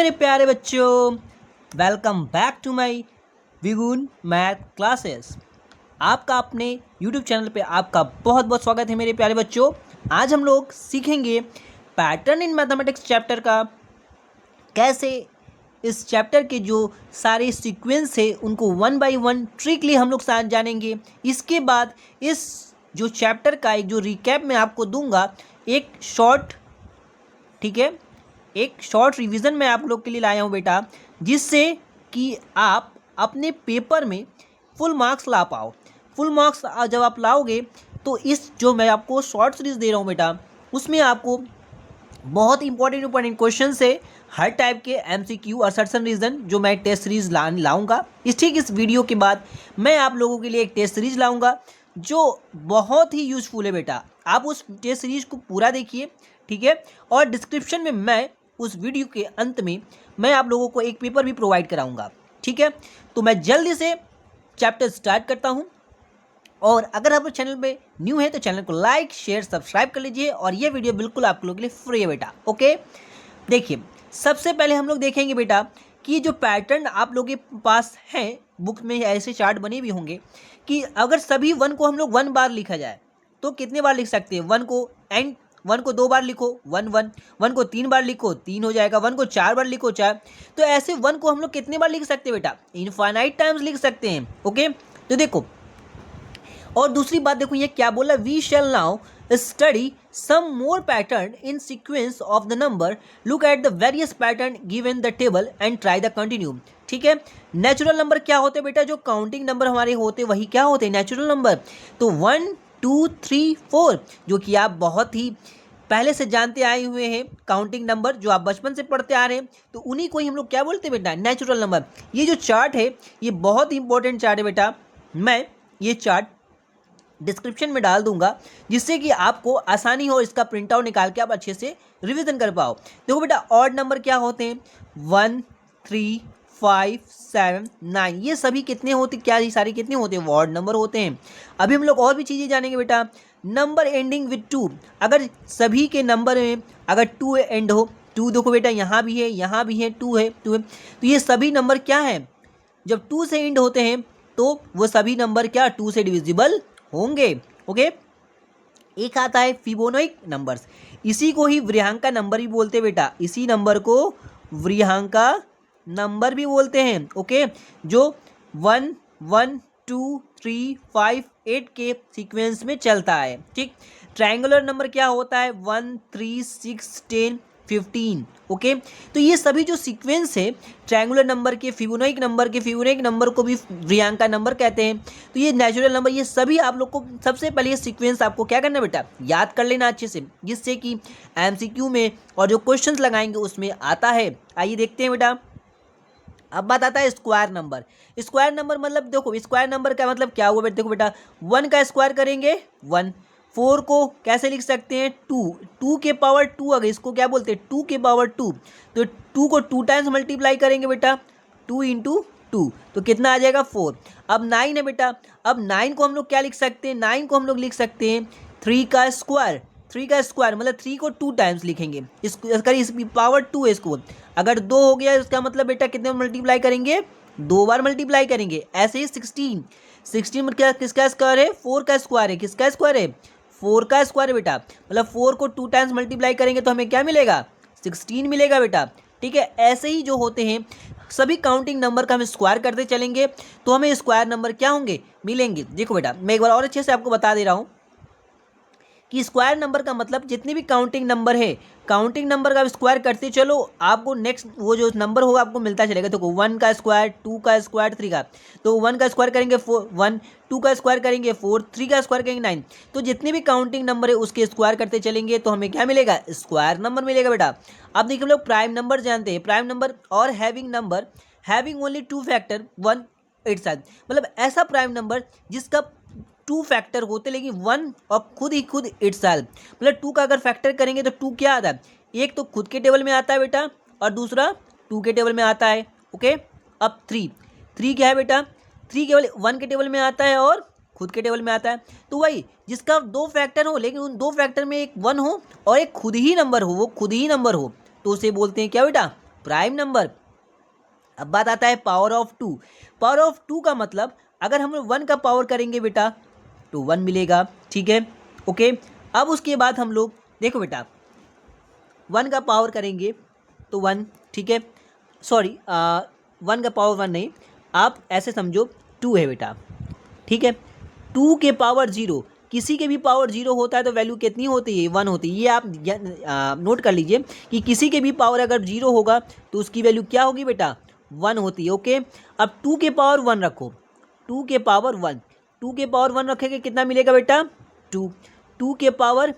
मेरे प्यारे बच्चों, वेलकम बैक टू माय विगुन मैथ क्लासेस। आपका अपने यूट्यूब चैनल पे आपका बहुत बहुत स्वागत है मेरे प्यारे बच्चों। आज हम लोग सीखेंगे पैटर्न इन मैथमेटिक्स चैप्टर का, कैसे इस चैप्टर के जो सारे सीक्वेंस है उनको वन बाय वन ट्रिकली हम लोग साथ जानेंगे। इसके बाद इस जो चैप्टर का एक जो रिकैप मैं आपको दूंगा, एक शॉर्ट, ठीक है, एक शॉर्ट रिवीजन मैं आप लोग के लिए लाया हूँ बेटा, जिससे कि आप अपने पेपर में फुल मार्क्स ला पाओ। फुल मार्क्स जब आप लाओगे तो इस जो मैं आपको शॉर्ट सीरीज दे रहा हूँ बेटा, उसमें आपको बहुत इंपॉर्टेंट क्वेश्चन है, हर टाइप के एमसीक्यू और सर्टन रीजन जो मैं टेस्ट सीरीज लाऊंगा। इस वीडियो के बाद मैं आप लोगों के लिए एक टेस्ट सीरीज लाऊंगा जो बहुत ही यूजफुल है बेटा। आप उस टेस्ट सीरीज को पूरा देखिए, ठीक है, और डिस्क्रिप्शन में मैं उस वीडियो के अंत में मैं आप लोगों को एक पेपर भी प्रोवाइड कराऊंगा, ठीक है। तो मैं जल्दी से चैप्टर स्टार्ट करता हूं, और अगर आप चैनल पे न्यू है तो चैनल को लाइक शेयर सब्सक्राइब कर लीजिए, और ये वीडियो बिल्कुल आप लोगों के लिए फ्री है बेटा। ओके, देखिए, सबसे पहले हम लोग देखेंगे बेटा कि जो पैटर्न आप लोगों के पास है, बुक में ऐसे चार्ट बने भी होंगे कि अगर सभी वन को हम लोग 1 बार लिखा जाए तो कितने बार लिख सकते हैं। वन को 2 बार लिखो, 1 1, वन को 3 बार लिखो, 3 हो जाएगा, वन को 4 बार लिखो, 4। तो ऐसे वन को हम लोग कितने बार लिख सकते हैं बेटा, इनफाइनाइट टाइम्स लिख सकते हैं। ओके, तो देखो, और दूसरी बात देखो ये क्या बोला, we shall now study some more pattern in sequence of the number, look at the various pattern given the table and try the continue. ठीक है, नेचुरल नंबर क्या होते हैं बेटा, जो काउंटिंग नंबर हमारे होते वही क्या होते हैं, नेचुरल नंबर। तो 1 2 3 4 जो कि आप बहुत ही पहले से जानते आए हुए हैं, काउंटिंग नंबर जो आप बचपन से पढ़ते आ रहे हैं, तो उन्हीं को ही हम लोग क्या बोलते हैं बेटा, नेचुरल नंबर। ये जो चार्ट है ये बहुत इंपॉर्टेंट चार्ट है बेटा, मैं ये चार्ट डिस्क्रिप्शन में डाल दूंगा, जिससे कि आपको आसानी हो इसका प्रिंट आउट निकाल के आप अच्छे से रिवीजन कर पाओ। देखो बेटा, ऑड नंबर क्या होते हैं, 1 3 5 7 9, ये सभी कितने होते, क्या ये सारे कितने होते हैं, ऑड नंबर होते हैं। अभी हम लोग और भी चीज़ें जानेंगे बेटा। नंबर एंडिंग विथ 2, अगर सभी के नंबर में अगर 2 एंड हो, 2 देखो बेटा यहाँ भी है, यहाँ भी है, 2 है, 2 है, तो ये सभी नंबर क्या है, जब 2 से एंड होते हैं तो वो सभी नंबर क्या 2 से डिविजिबल होंगे। ओके, एक आता है फिबोनाची नंबर्स, इसी को ही वृहंका नंबर भी बोलते हैं बेटा, इसी नंबर को वृहंका नंबर भी बोलते हैं। ओके, जो 1 1 2 3 5 8 के सीक्वेंस में चलता है। ठीक, ट्रायंगुलर नंबर क्या होता है, 1 3 6 10 15। ओके, तो ये सभी जो सीक्वेंस है ट्रायंगुलर नंबर के, फिबोनाची नंबर को भी वृहंका नंबर कहते हैं। तो ये नेचुरल नंबर, ये सभी आप लोग को सबसे पहले ये सीक्वेंस आपको क्या करना बेटा, याद कर लेना अच्छे से, जिससे कि एमसीक्यू में और जो क्वेश्चंस लगाएंगे उसमें आता है। आइए देखते हैं बेटा। अब बात आता है स्क्वायर नंबर। स्क्वायर नंबर मतलब देखो, स्क्वायर नंबर का मतलब क्या हुआ बेटा, देखो बेटा, 1 का स्क्वायर करेंगे 1, 4 को कैसे लिख सकते हैं, 2 के पावर 2, अगर इसको क्या बोलते हैं 2 के पावर 2, तो 2 को 2 टाइम्स मल्टीप्लाई करेंगे बेटा, 2 इंटू 2, तो कितना आ जाएगा 4। अब 9 है बेटा, अब 9 को हम लोग क्या लिख सकते हैं, 9 को हम लोग लिख सकते हैं 3 का स्क्वायर। 3 का स्क्वायर मतलब 3 को 2 टाइम्स लिखेंगे, इसकी पावर 2 है, इसको अगर 2 हो गया इसका मतलब बेटा कितने मल्टीप्लाई करेंगे, 2 बार मल्टीप्लाई करेंगे। ऐसे ही 16 में क्या किसका स्क्वायर है, 4 का स्क्वायर है, किसका स्क्वायर है, 4 का स्क्वायर है बेटा, मतलब 4 को 2 टाइम्स मल्टीप्लाई करेंगे तो हमें क्या मिलेगा, 16 मिलेगा बेटा। ठीक है, ऐसे ही जो होते हैं सभी काउंटिंग नंबर का हम स्क्वायर करते चलेंगे तो हमें स्क्वायर नंबर क्या होंगे, मिलेंगे। देखो बेटा, मैं एक बार और अच्छे से आपको बता दे रहा हूँ कि स्क्वायर नंबर का मतलब जितने भी काउंटिंग नंबर है, काउंटिंग नंबर का स्क्वायर करते चलो, आपको नेक्स्ट वो जो नंबर होगा आपको मिलता चलेगा। देखो 1 का स्क्वायर, 2 का स्क्वायर, 3 का, तो 1 का स्क्वायर करेंगे 4 1, 2 का स्क्वायर करेंगे 4, 3 का स्क्वायर करेंगे 9, तो जितने भी काउंटिंग नंबर है उसके स्क्वायर करते चलेंगे तो हमें क्या मिलेगा, स्क्वायर नंबर मिलेगा बेटा। अब देखिए हम लोग प्राइम नंबर जानते हैं, प्राइम नंबर और having number having only 2 factor 1 it's, मतलब ऐसा प्राइम नंबर जिसका 2 फैक्टर होते लेकिन 1 और खुद इटसेल्फ, मतलब 2 का अगर फैक्टर करेंगे तो 2 क्या आता है, एक तो खुद के टेबल में आता है बेटा और दूसरा 2 के टेबल में आता है। ओके, अब 3 क्या है बेटा, 3 केवल 1 के टेबल में आता है और खुद के टेबल में आता है। तो वही जिसका 2 फैक्टर हो लेकिन उन 2 फैक्टर में एक 1 हो और एक खुद ही नंबर हो, वो खुद ही नंबर हो, तो उसे बोलते हैं क्या बेटा, प्राइम नंबर। अब बात आता है power of two. Power of two का मतलब अगर हम लोग 1 का पावर करेंगे बेटा तो 1 मिलेगा, ठीक है, ओके। अब उसके बाद हम लोग देखो बेटा 1 का पावर करेंगे तो 1, ठीक है, सॉरी 1 का पावर 1 नहीं, आप ऐसे समझो 2 है बेटा, ठीक है। 2 के पावर 0, किसी के भी पावर 0 होता है तो वैल्यू कितनी होती है, 1 होती है। ये आप नोट कर लीजिए कि किसी के भी पावर अगर 0 होगा तो उसकी वैल्यू क्या होगी बेटा, 1 होती है, ओके। अब 2 के पावर 1 रखो, 2 के पावर 1, 2 के पावर 1 रखेंगे कितना मिलेगा बेटा 2, 2 के पावर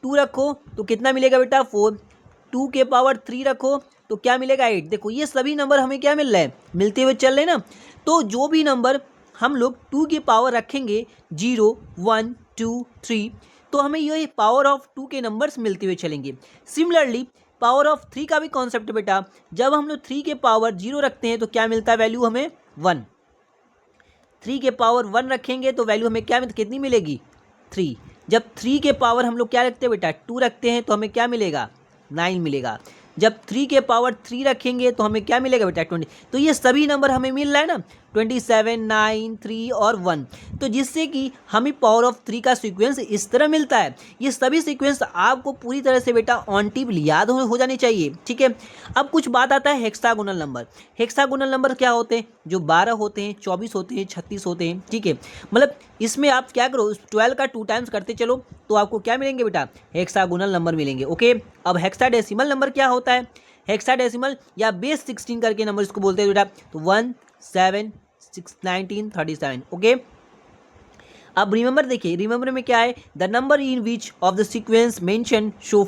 2 रखो तो कितना मिलेगा बेटा 4, 2 के पावर 3 रखो तो क्या मिलेगा 8। देखो ये सभी नंबर हमें क्या मिल रहा है, मिलते हुए चल रहे हैं ना। तो जो भी नंबर हम लोग 2 की पावर रखेंगे 0, 1, 2, 3, तो हमें ये पावर ऑफ 2 के नंबर्स मिलते हुए चलेंगे। सिमिलरली पावर ऑफ 3 का भी कॉन्सेप्ट बेटा, जब हम लोग 3 के पावर 0 रखते हैं तो क्या मिलता है वैल्यू हमें 1, 3 के पावर 1 रखेंगे तो वैल्यू हमें क्या कितनी मिलेगी 3। जब 3 के पावर हम लोग क्या रखते हैं बेटा 2 रखते हैं तो हमें क्या मिलेगा 9 मिलेगा। जब 3 के पावर 3 रखेंगे तो हमें क्या मिलेगा बेटा 20। तो ये सभी नंबर हमें मिल रहा है ना 27, 9, 3 और 1, तो जिससे कि हमें पावर ऑफ 3 का सीक्वेंस इस तरह मिलता है। ये सभी सीक्वेंस आपको पूरी तरह से बेटा ऑन टिप याद हो जाने चाहिए, ठीक है। अब कुछ बात आता है हेक्सागोनल नंबर। हेक्सागोनल नंबर क्या होते हैं, जो 12 होते हैं, 24 होते हैं, 36 होते हैं, ठीक है। मतलब इसमें आप क्या करो 12 का 2 टाइम्स करते चलो तो आपको क्या मिलेंगे बेटा हेक्सागोनल नंबर मिलेंगे, ओके। अब हेक्साडेसिमल नंबर क्या होता है, हेक्साडेसिमल या बेस 16 करके नंबर इसको बोलते हैं बेटा, तो 1, 7, 6, 19, 37, ओके। अब रिमेंबर देखिए, रिमेंबर में क्या है, the number in which of the sequence mention show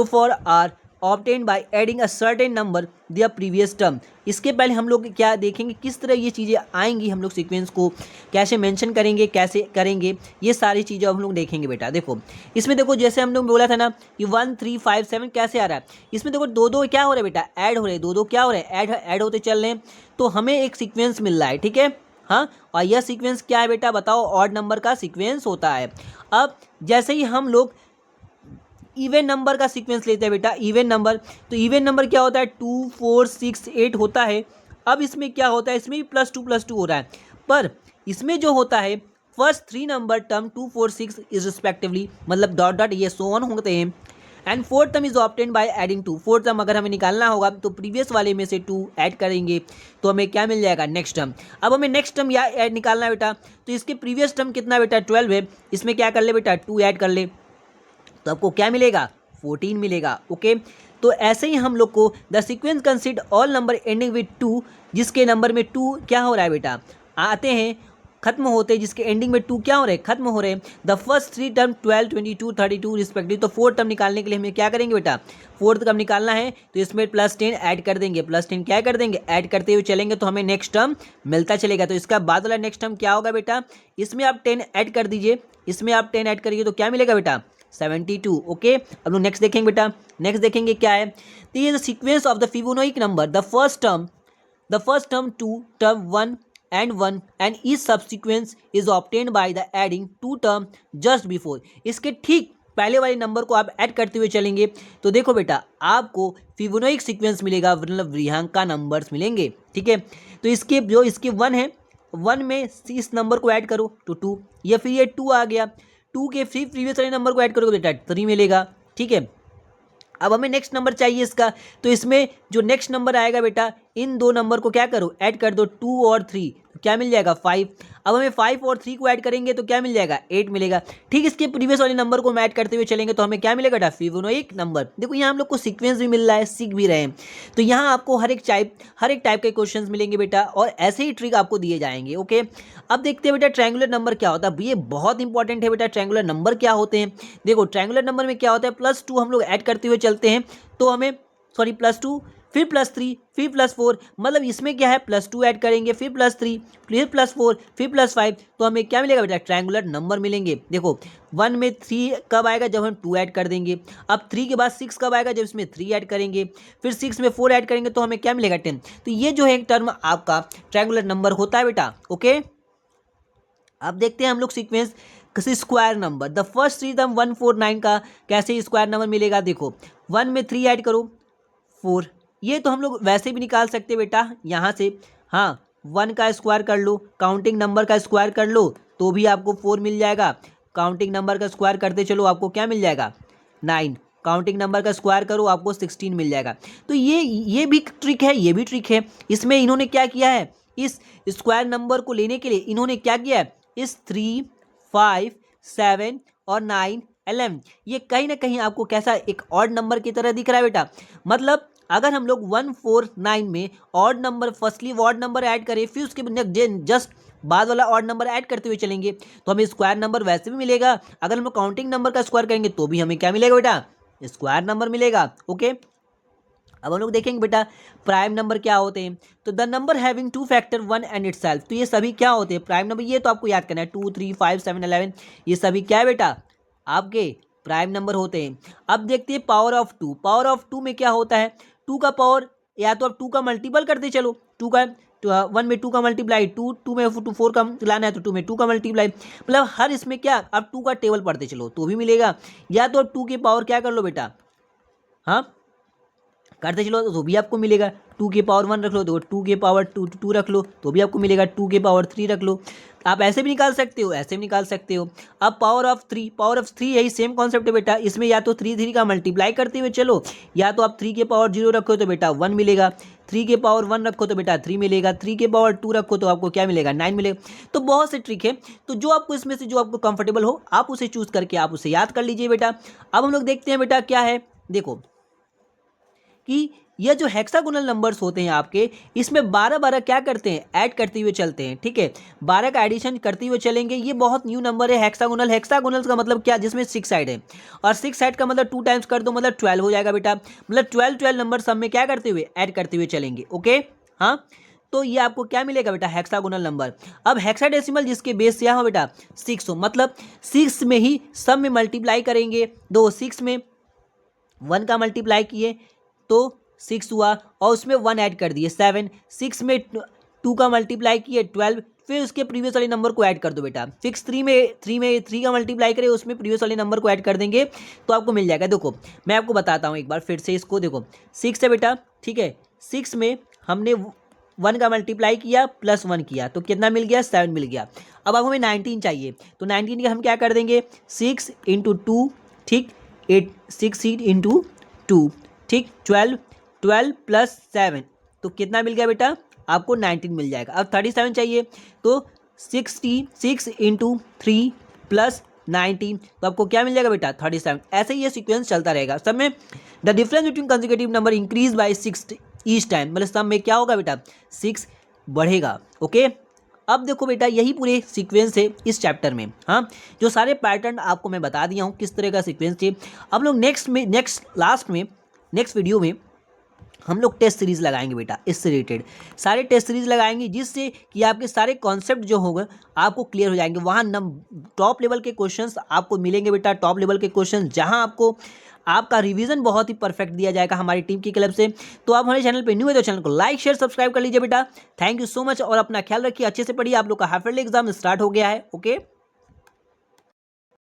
for are obtain by adding a certain number the previous term. इसके पहले हम लोग क्या देखेंगे, किस तरह ये चीज़ें आएंगी, हम लोग सीक्वेंस को कैसे मेंशन करेंगे, कैसे करेंगे, ये सारी चीज़ें हम लोग देखेंगे बेटा। देखो इसमें देखो जैसे हम लोग बोला था ना कि 1, 3, 5, 7 कैसे आ रहा है, इसमें देखो दो दो क्या हो रहा है बेटा ऐड हो रहे हैं, दो दो क्या हो रहे हैं ऐड होते चल रहे हैं, तो हमें एक सीक्वेंस मिल रहा है, ठीक है। हाँ, और यह सीक्वेंस क्या है बेटा बताओ, ऑड नंबर का सीक्वेंस होता है। अब जैसे ही हम लोग इवन नंबर का सीक्वेंस लेते हैं बेटा, इवन नंबर, तो इवन नंबर क्या होता है 2, 4, 6, 8 होता है। अब इसमें क्या होता है, इसमें भी +2 हो रहा है, पर इसमें जो होता है first 3 number term 2, 4, 6 is respectively, मतलब डॉट डॉट ये सो ऑन होते हैं। And fourth term is obtain by adding 2, fourth term अगर हमें निकालना होगा तो प्रीवियस वाले में से 2 ऐड करेंगे तो हमें क्या मिल जाएगा नेक्स्ट टर्म। अब हमें नेक्स्ट टर्म या ऐड निकालना है बेटा, तो इसके प्रीवियस टर्म कितना बेटा 12 है, इसमें क्या कर ले बेटा 2 ऐड कर ले तो आपको क्या मिलेगा 14 मिलेगा, ओके। तो ऐसे ही हम लोग को the sequence consider all number ending with 2, जिसके नंबर में 2 क्या हो रहा है बेटा आते हैं खत्म होते हैं, जिसके एंडिंग में 2 क्या हो रहे हैं खत्म हो रहे हैं। द फर्स्ट 3 टर्म 12, 22, 32 रिस्पेक्टिव, तो फोर्थ टर्म निकालने के लिए हमें क्या करेंगे बेटा, फोर्थ टर्म निकालना है तो इसमें +10 ऐड कर देंगे, +10 क्या कर देंगे ऐड करते हुए चलेंगे तो हमें नेक्स्ट टर्म मिलता चलेगा। तो इसका बाद वाला नेक्स्ट टर्म क्या होगा बेटा, इसमें आप 10 ऐड कर दीजिए, इसमें आप 10 ऐड करिए तो क्या मिलेगा बेटा 72, ओके। अब लोग नेक्स्ट देखेंगे बेटा, नेक्स्ट देखेंगे क्या है, तो ये sequence of the Fibonacci number, the first term 2 term 1 and 1 and each subsequence is obtained by the adding 2 term just before। इसके ठीक पहले वाले नंबर को आप ऐड करते हुए चलेंगे तो देखो बेटा आपको फिबोनाची सीक्वेंस मिलेगा, मतलब विहांका नंबर्स मिलेंगे, ठीक है। तो इसके जो इसके 1 है, 1 में इस नंबर को ऐड करो तो 2, या फिर ये 2 आ गया, 2 के फिर प्रीवियस वाले नंबर को ऐड करोगे बेटा 3 मिलेगा, ठीक है। अब हमें नेक्स्ट नंबर चाहिए इसका, तो इसमें जो नेक्स्ट नंबर आएगा बेटा इन दो नंबर को क्या करो ऐड कर दो 2 और 3, तो क्या मिल जाएगा 5। अब हमें 5 और 3 को ऐड करेंगे तो क्या मिल जाएगा 8 मिलेगा। ठीक इसके प्रीवियस वाले नंबर को हम ऐड करते हुए चलेंगे तो हमें क्या मिलेगा बेटा फिबोनाची नंबर। देखो यहाँ हम लोग को सीक्वेंस भी मिल रहा है, सीख भी रहे हैं, तो यहाँ आपको हर एक टाइप के क्वेश्चंस मिलेंगे बेटा और ऐसे ही ट्रिक आपको दिए जाएंगे, ओके। अब देखते हैं बेटा ट्रायंगुलर नंबर क्या होता है, ये बहुत इंपॉर्टेंट है बेटा। ट्रायंगुलर नंबर क्या होते हैं, देखो ट्रायंगुलर नंबर में क्या होता है +2 हम लोग ऐड करते हुए चलते हैं तो हमें सॉरी +2 फिर +3 फिर +4, मतलब इसमें क्या है +2 ऐड करेंगे फिर +3 फिर +4 फिर +5, तो हमें क्या मिलेगा बेटा ट्रायंगुलर नंबर मिलेंगे। देखो 1 में 3 कब आएगा जब हम 2 ऐड कर देंगे, अब 3 के बाद 6 कब आएगा जब इसमें 3 ऐड करेंगे, फिर 6 में 4 ऐड करेंगे तो हमें क्या मिलेगा 10। तो ये जो है एक टर्म आपका ट्रायंगुलर नंबर होता है बेटा, ओके। अब देखते हैं हम लोग sequence square number, the first 3 term 1, 4, 9 का कैसे स्क्वायर नंबर मिलेगा। देखो 1 में 3 ऐड करो 4, ये तो हम लोग वैसे भी निकाल सकते बेटा यहाँ से। हाँ, 1 का स्क्वायर कर लो, काउंटिंग नंबर का स्क्वायर कर लो तो भी आपको 4 मिल जाएगा। काउंटिंग नंबर का स्क्वायर करते चलो आपको क्या मिल जाएगा 9। काउंटिंग नंबर का स्क्वायर करो आपको 16 मिल जाएगा। तो ये भी ट्रिक है, ये भी ट्रिक है। इसमें इन्होंने क्या किया है, इस स्क्वायर नंबर को लेने के लिए इन्होंने क्या किया है, इस 3, 5, 7 और 9, 11 ये कहीं ना कहीं आपको कैसा एक ऑड नंबर की तरह दिख रहा है बेटा। मतलब अगर हम लोग 149 में odd number firstly odd number add करें फिर उसके जस्ट बाद वाला ऑड नंबर ऐड करते हुए चलेंगे तो हमें स्क्वायर नंबर वैसे भी मिलेगा। अगर हम लोग काउंटिंग नंबर का स्क्वायर करेंगे तो भी हमें क्या मिलेगा बेटा, स्क्वायर नंबर मिलेगा। ओके, अब हम लोग देखेंगे बेटा प्राइम नंबर क्या होते हैं। तो the number having 2 factor 1 and itself, तो ये सभी क्या होते हैं प्राइम नंबर। ये तो आपको याद करना है 2, 3, 5, 7, 11 ये सभी क्या है बेटा आपके प्राइम नंबर होते हैं। अब देखते हैं पावर ऑफ 2। पावर ऑफ 2 में क्या होता है, 2 का पावर या तो आप 2 का मल्टीपल करते चलो, 2 का 1 में 2 का मल्टीप्लाई, 2 में 4 का लाना है तो 2 में 2 का मल्टीप्लाई। मतलब हर इसमें क्या आप 2 का टेबल पढ़ते चलो तो भी मिलेगा। या तो आप 2 के पावर क्या कर लो बेटा, हाँ करते चलो तो भी आपको मिलेगा। 2 के पावर 1 रख लो तो 2 के पावर 2 रख लो तो भी आपको मिलेगा। 2 के पावर 3 रख लो, आप ऐसे भी निकाल सकते हो, ऐसे भी निकाल सकते हो। अब पावर ऑफ 3, पावर ऑफ 3 यही सेम कॉन्सेप्ट है बेटा। इसमें या तो 3 का मल्टीप्लाई करते हुए चलो, या तो आप 3 के पावर 0 रखो तो बेटा 1 मिलेगा, 3 के पावर 1 रखो तो बेटा 3 मिलेगा, 3 के पावर 2 रखो तो आपको क्या मिलेगा 9 मिलेगा। तो बहुत से ट्रिक है, तो जो आपको इसमें से जो आपको कंफर्टेबल हो आप उसे चूज करके आप उसे याद कर लीजिए बेटा। अब हम लोग देखते हैं बेटा क्या है, देखो कि ये जो हेक्सागोनल नंबर्स होते हैं आपके, इसमें 12 क्या करते हैं ऐड करते हुए चलते हैं। ठीक है, 12 का एडिशन करते हुए चलेंगे। ये बहुत न्यू नंबर है हेक्सागोनल। हेक्सागोनल का मतलब क्या, जिसमें 6 साइड है और 6 साइड का मतलब 2 टाइम्स कर दो मतलब 12 हो जाएगा बेटा। मतलब 12 नंबर सब में क्या करते हुए ऐड करते हुए चलेंगे। ओके, हाँ तो ये आपको क्या मिलेगा बेटा हेक्सागोनल नंबर। अब हेक्साडेसिमल जिसके बेस से यहाँ बेटा 6 हो, मतलब 6 में ही सब में मल्टीप्लाई करेंगे। 6 में 1 का मल्टीप्लाई किए तो 6 हुआ और उसमें 1 ऐड कर दिए 7। 6 में 2 का मल्टीप्लाई किए 12, फिर उसके प्रीवियस वाले नंबर को ऐड कर दो बेटा। 6 3 का मल्टीप्लाई करें उसमें प्रीवियस वाले नंबर को ऐड कर देंगे तो आपको मिल जाएगा। देखो मैं आपको बताता हूँ एक बार फिर से इसको, देखो 6 है बेटा, ठीक है 6 में हमने 1 का मल्टीप्लाई किया प्लस 1 किया तो कितना मिल गया 7 मिल गया। अब हमें 19 चाहिए तो 19 का हम क्या कर देंगे 6 × 2, ठीक 6 × 2, ठीक 12 प्लस 7 तो कितना मिल गया बेटा आपको 19 मिल जाएगा। अब 37 चाहिए तो 6 × 3 प्लस 19 तो आपको क्या मिल जाएगा बेटा 37। ऐसे ही ये सीक्वेंस चलता रहेगा। सब में the difference between consecutive number increase by 6 each time, मतलब सब में क्या होगा बेटा 6 बढ़ेगा। ओके, अब देखो बेटा यही पूरे सीक्वेंस है इस चैप्टर में। हाँ, जो सारे पैटर्न आपको मैं बता दिया हूँ किस तरह का सीक्वेंस है। अब लोग नेक्स्ट वीडियो में हम लोग टेस्ट सीरीज़ लगाएंगे बेटा, इससे रिलेटेड सारे टेस्ट सीरीज़ लगाएंगे जिससे कि आपके सारे कॉन्सेप्ट जो होगा आपको क्लियर हो जाएंगे। वहाँ टॉप लेवल के क्वेश्चंस आपको मिलेंगे बेटा, टॉप लेवल के क्वेश्चंस जहाँ आपको आपका रिवीजन बहुत ही परफेक्ट दिया जाएगा हमारी टीम की क्लब से। तो आप हमारे चैनल पे न्यू है तो चैनल को लाइक शेयर सब्सक्राइब कर लीजिए बेटा। थैंक यू सो मच और अपना ख्याल रखिए, अच्छे से पढ़िए। आप लोग का हाफ ईयरली एग्जाम स्टार्ट हो गया है। ओके।